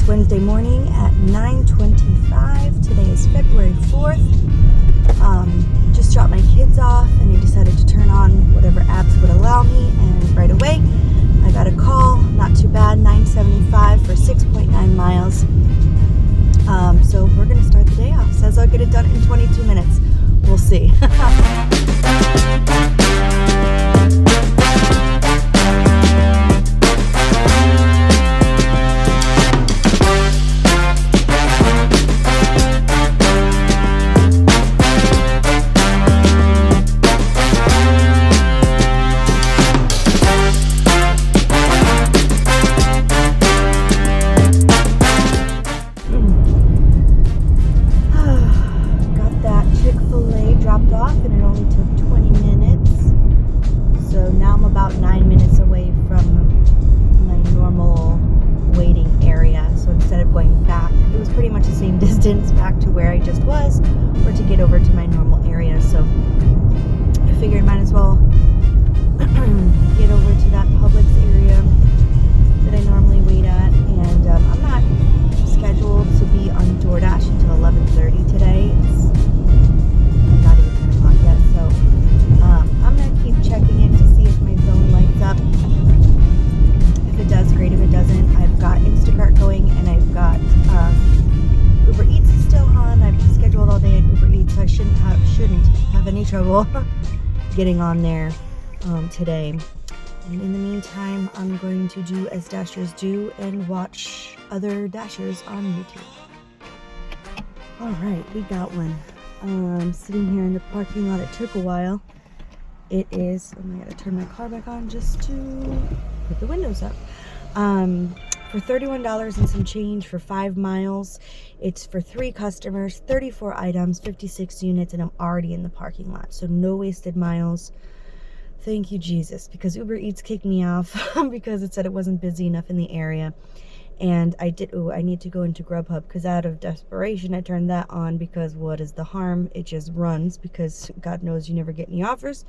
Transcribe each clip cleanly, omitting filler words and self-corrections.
Wednesday morning at 9:25. Today is February 4th. Just dropped my kids off and they decided to turn on whatever apps would allow me, and right away I got a call. Not too bad, $9.75 for 6.9 miles. So we're gonna start the day off. Says I'll get it done in 22 minutes. We'll see. Back to where I just was, or to get over to my normal area. So I figured might as well get over to that Publix area that I normally wait at. And I'm not scheduled to be on DoorDash until 11:30 today. It's not even 10 o'clock yet, so I'm gonna keep checking it to see if my zone lights up. If it does, great. If it doesn't, I've got Instacart going, and I've got UberEats is still on. I've scheduled all day at UberEats, so I shouldn't have any trouble getting on there today. And in the meantime, I'm going to do as Dashers do and watch other Dashers on YouTube. All right, we got one. I'm sitting here in the parking lot. It took a while. It is, I gotta turn my car back on just to put the windows up. For $31 and some change for 5 miles. It's for 3 customers, 34 items, 56 units, and I'm already in the parking lot. So no wasted miles. Thank you, Jesus, because UberEats kicked me off because it said it wasn't busy enough in the area. And I need to go into Grubhub, because out of desperation I turned that on, because what is the harm? It just runs, because God knows you never get any offers.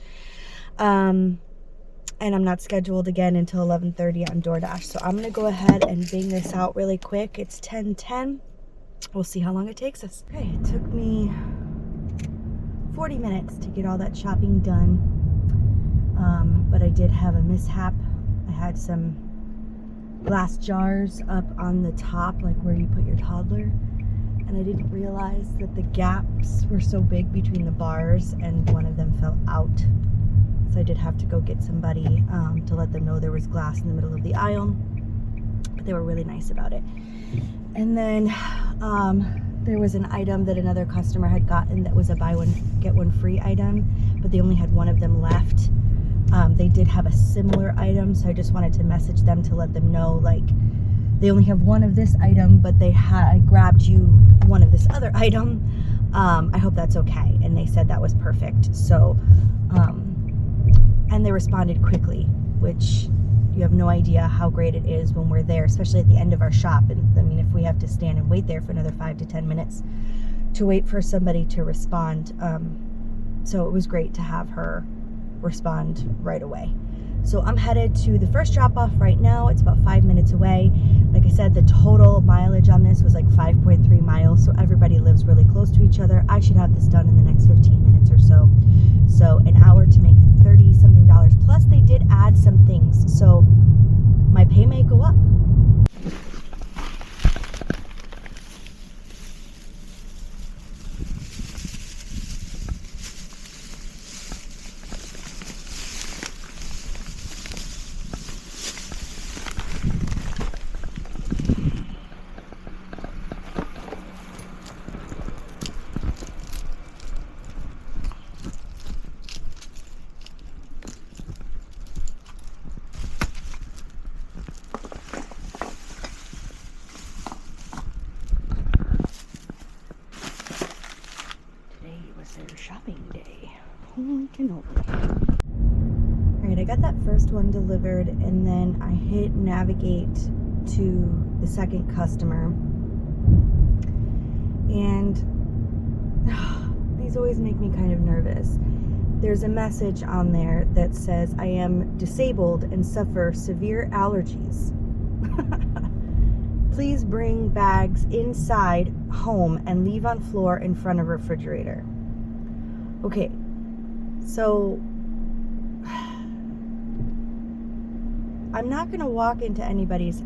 And I'm not scheduled again until 11:30 on DoorDash. So I'm gonna go ahead and bang this out really quick. It's 10:10. We'll see how long it takes us. Okay, it took me 40 minutes to get all that shopping done. But I did have a mishap. I had some glass jars up on the top, like where you put your toddler. And I didn't realize that the gaps were so big between the bars, and one of them fell out. So I did have to go get somebody to let them know there was glass in the middle of the aisle, but they were really nice about it. And then there was an item that another customer had gotten that was a buy one get one free item, but they only had one of them left. They did have a similar item, so I just wanted to message them to let them know, like, they only have one of this item, but I grabbed you one of this other item. I hope that's okay. And they said that was perfect. So and they responded quickly, which you have no idea how great it is when we're there, especially at the end of our shop. And I mean, if we have to stand and wait there for another 5 to 10 minutes to wait for somebody to respond. So it was great to have her respond right away. So I'm headed to the first drop off right now. It's about 5 minutes away. Like I said, the total mileage on this was like 5.3 miles. So everybody lives really close to each other. I should have this done in the next 15 minutes or so. So an hour to make $30-something. Plus they did add some things. So my pay may go up. Shopping day. Holy cannoli. Alright, I got that first one delivered, and then I hit navigate to the second customer. And these always make me kind of nervous. There's a message on there that says, I am disabled and suffer severe allergies. Please bring bags inside home and leave on floor in front of refrigerator. Okay, so I'm not going to walk into anybody's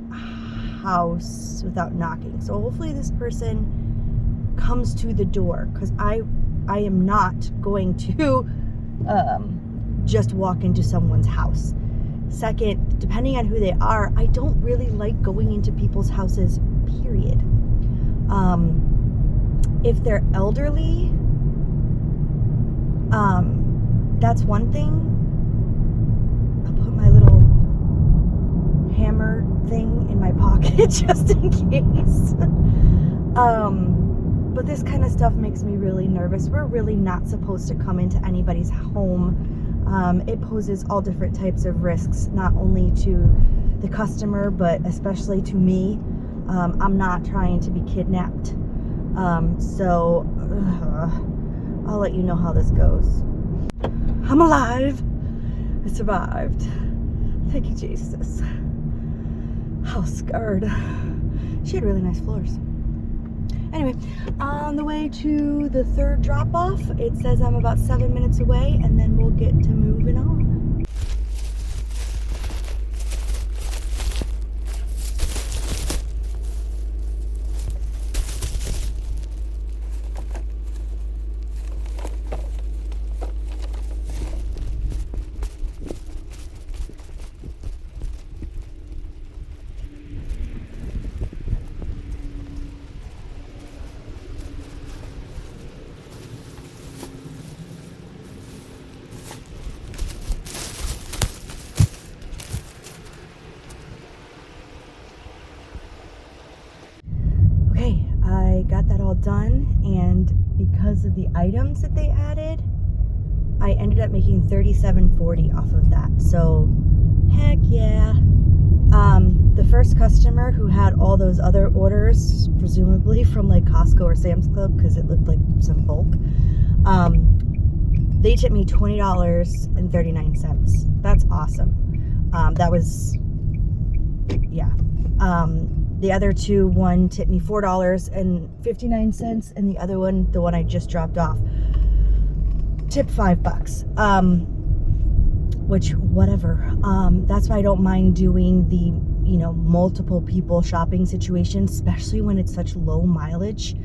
house without knocking. So hopefully this person comes to the door, because I am not going to just walk into someone's house. Second, depending on who they are, I don't really like going into people's houses, period. If they're elderly, that's one thing. I'll put my little hammer thing in my pocket just in case. But this kind of stuff makes me really nervous. We're really not supposed to come into anybody's home. It poses all different types of risks, not only to the customer, but especially to me. I'm not trying to be kidnapped. So I'll let you know how this goes. I'm alive. I survived. Thank you, Jesus. How scared. She had really nice floors. Anyway, on the way to the third drop-off, it says I'm about 7 minutes away, and then we'll get to moving on. I got that all done, and because of the items that they added, I ended up making $37.40 off of that. So heck yeah. The first customer who had all those other orders, presumably from like Costco or Sam's Club, because it looked like some bulk, they tipped me $20.39. That's awesome. That was, yeah. The other two, one tipped me $4.59, and the other one, the one I just dropped off, tipped $5. Which, whatever. That's why I don't mind doing the, multiple people shopping situation, especially when it's such low mileage.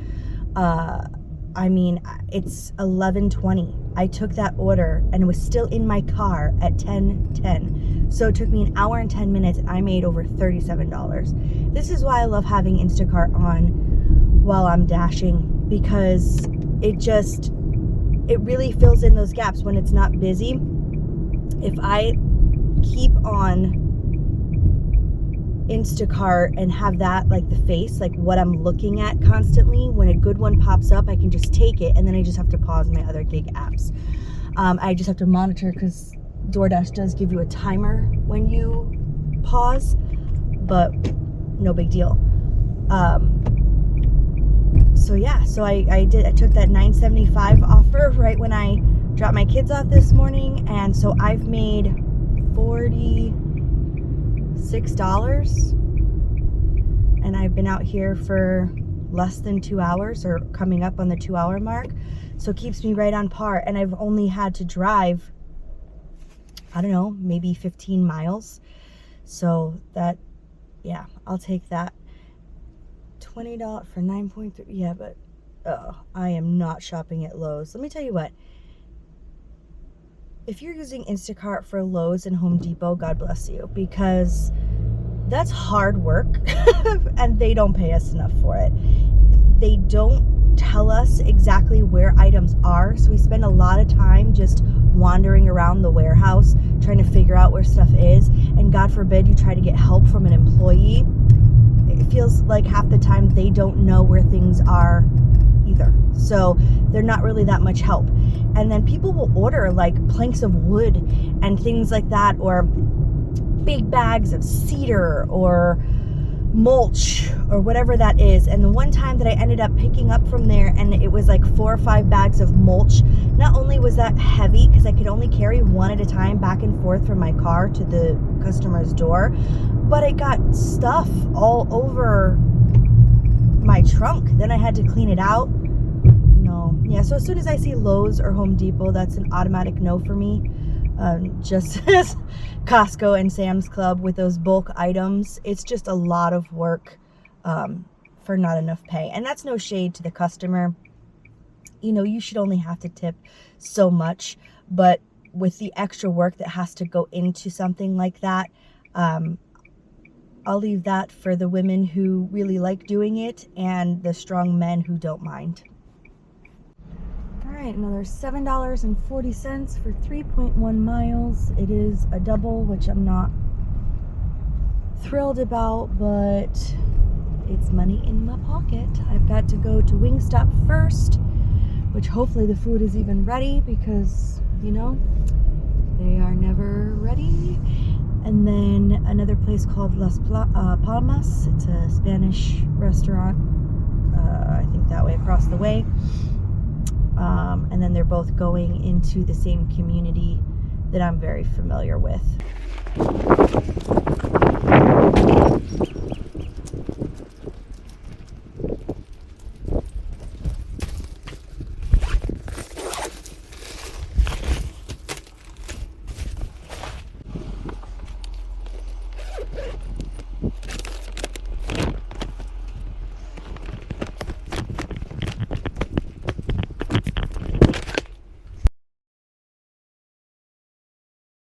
I mean, it's 11:20. I took that order and it was still in my car at 10:10. So it took me an hour and 10 minutes, and I made over $37. This is why I love having Instacart on while I'm dashing, because it really fills in those gaps when it's not busy. If I keep on Instacart and have that like the face, like what I'm looking at constantly, when a good one pops up, I can just take it, and then I just have to pause my other gig apps. I just have to monitor, because DoorDash does give you a timer when you pause, but no big deal. So yeah, so I took that $9.75 offer right when I dropped my kids off this morning, and so I've made $46, and I've been out here for less than 2 hours, or coming up on the 2-hour mark, so it keeps me right on par. And I've only had to drive, I don't know, maybe 15 miles. So that, yeah, I'll take that. $20 for 9.3. Yeah, but I am not shopping at Lowe's. Let me tell you what. If you're using Instacart for Lowe's and Home Depot, God bless you, because that's hard work and they don't pay us enough for it. They don't tell us exactly where items are, so we spend a lot of time just wandering around the warehouse trying to figure out where stuff is, and God forbid you try to get help from an employee. It feels like half the time they don't know where things are either, so they're not really that much help. And then people will order like planks of wood and things like that, or big bags of cedar or mulch or whatever that is. And the one time that I ended up picking up from there, and it was like 4 or 5 bags of mulch, not only was that heavy because I could only carry one at a time back and forth from my car to the customer's door, but it got stuff all over my trunk. Then I had to clean it out. No. Yeah, so as soon as I see Lowe's or Home Depot, that's an automatic no for me. Just as Costco and Sam's Club with those bulk items, it's just a lot of work for not enough pay. And that's no shade to the customer. You know, you should only have to tip so much, but with the extra work that has to go into something like that, I'll leave that for the women who really like doing it and the strong men who don't mind. All right, another $7.40 for 3.1 miles. It is a double, which I'm not thrilled about, but it's money in my pocket. I've got to go to Wingstop first, which hopefully the food is even ready because, you know, they are never ready. And then another place called Las Palmas. It's a Spanish restaurant, I think that way across the way. And then they're both going into the same community that I'm very familiar with.